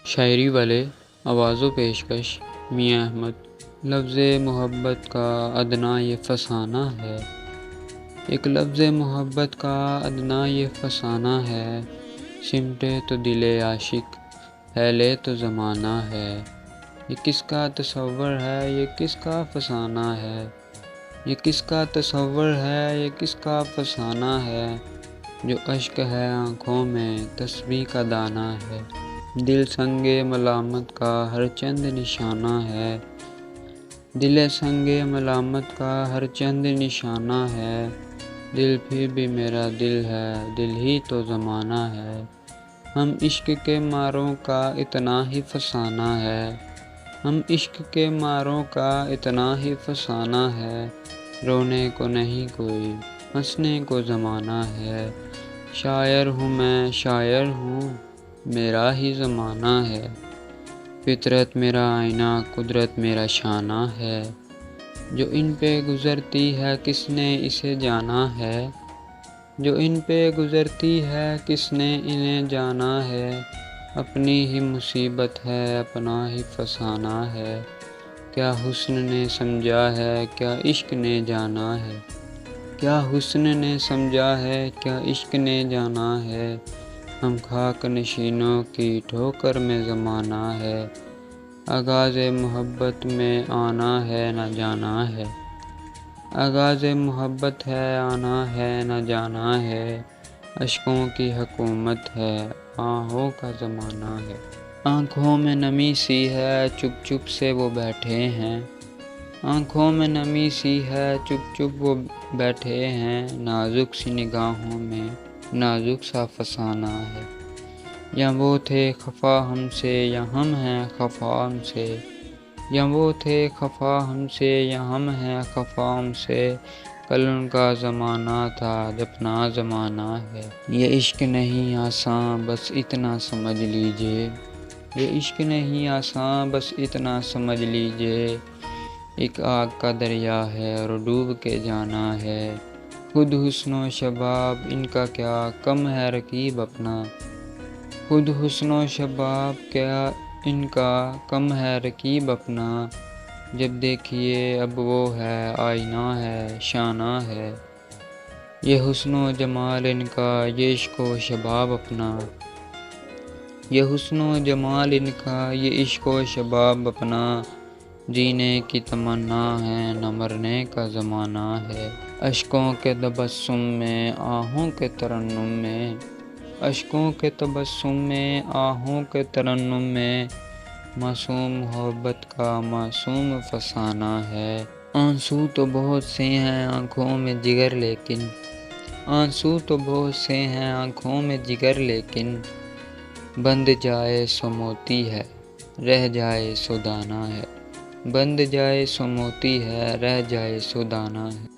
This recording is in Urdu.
شاعری والے آواز و پیشکش میاں احمد۔ لفظ محبت کا ادنا یہ فسانہ ہے، ایک لفظ محبت کا ادنا یہ فسانہ ہے، سمٹے تو دل عاشق پھیلے تو زمانہ ہے۔ یہ کس کا تصور ہے، یہ کس کا فسانہ ہے، یہ کس کا تصور ہے، یہ کس کا فسانہ ہے، جو اشک ہے آنکھوں میں تسبیح کا دانہ ہے۔ دل سنگ ملامت کا ہر چند نشانہ ہے، دل سنگ ملامت کا ہر چند نشانہ ہے، دل پھر بھی میرا دل ہے، دل ہی تو زمانہ ہے۔ ہم عشق کے ماروں کا اتنا ہی فسانہ ہے، ہم عشق کے ماروں کا اتنا ہی فسانہ ہے، رونے کو نہیں کوئی ہنسنے کو زمانہ ہے۔ شاعر ہوں میں، شاعر ہوں، میرا ہی زمانہ ہے، فطرت میرا آئینہ، قدرت میرا شانہ ہے، جو ان پہ گزرتی ہے کس نے اسے جانا ہے، جو ان پہ گزرتی ہے کس نے انہیں جانا ہے، اپنی ہی مصیبت ہے، اپنا ہی فسانہ ہے، کیا حسن نے سمجھا ہے، کیا عشق نے جانا ہے، کیا حسن نے سمجھا ہے، کیا عشق نے جانا ہے، ہم خاک نشینوں کی ٹھوکر میں زمانہ ہے، آغاز محبت میں آنا ہے نہ جانا ہے، آغاز محبت ہے آنا ہے نہ جانا ہے، اشکوں کی حکومت ہے، آہوں کا زمانہ ہے۔ آنکھوں میں نمی سی ہے، چپ چپ سے وہ بیٹھے ہیں، آنکھوں میں نمی سی ہے، چپ چپ وہ بیٹھے ہیں، نازک سی نگاہوں میں نازک سا فسانہ ہے، یا وہ تھے خفا ہم سے یا ہم ہیں خفا ان سے، یا وہ تھے خفا ہم سے یا ہم ہیں خفا ان سے، کل ان کا زمانہ تھا اب اپنا زمانہ ہے۔ یہ عشق نہیں آساں بس اتنا سمجھ لیجئے، یہ عشق نہیں آساں بس اتنا سمجھ لیجئے، ایک آگ کا دریا ہے اور ڈوب کے جانا ہے، خود حسن و شباب ان کا کیا کم ہے رقیب اپنا، خود حسن و شباب کیا ان کا کم ہے رقیب اپنا، جب دیکھیے اب وہ ہے آئینہ ہے شانہ ہے، یہ حسن و جمال ان کا یہ عشق و شباب اپنا، یہ حسن و جمال ان کا یہ عشق و شباب اپنا، جینے کی تمنا ہے نہ مرنے کا زمانہ ہے، اشکوں کے تبسم میں آہوں کے ترنم میں، اشکوں کے تبسم میں آہوں کے ترنم میں، معصوم محبت کا معصوم فسانہ ہے۔ آنسو تو بہت سے ہیں آنکھوں میں جگر لیکن، آنسو تو بہت سے ہیں آنکھوں میں جگر لیکن، بند جائے سو موتی ہے رہ جائے سو دانہ ہے، بند جائے سو موتی ہے رہ جائے سو دانہ ہے۔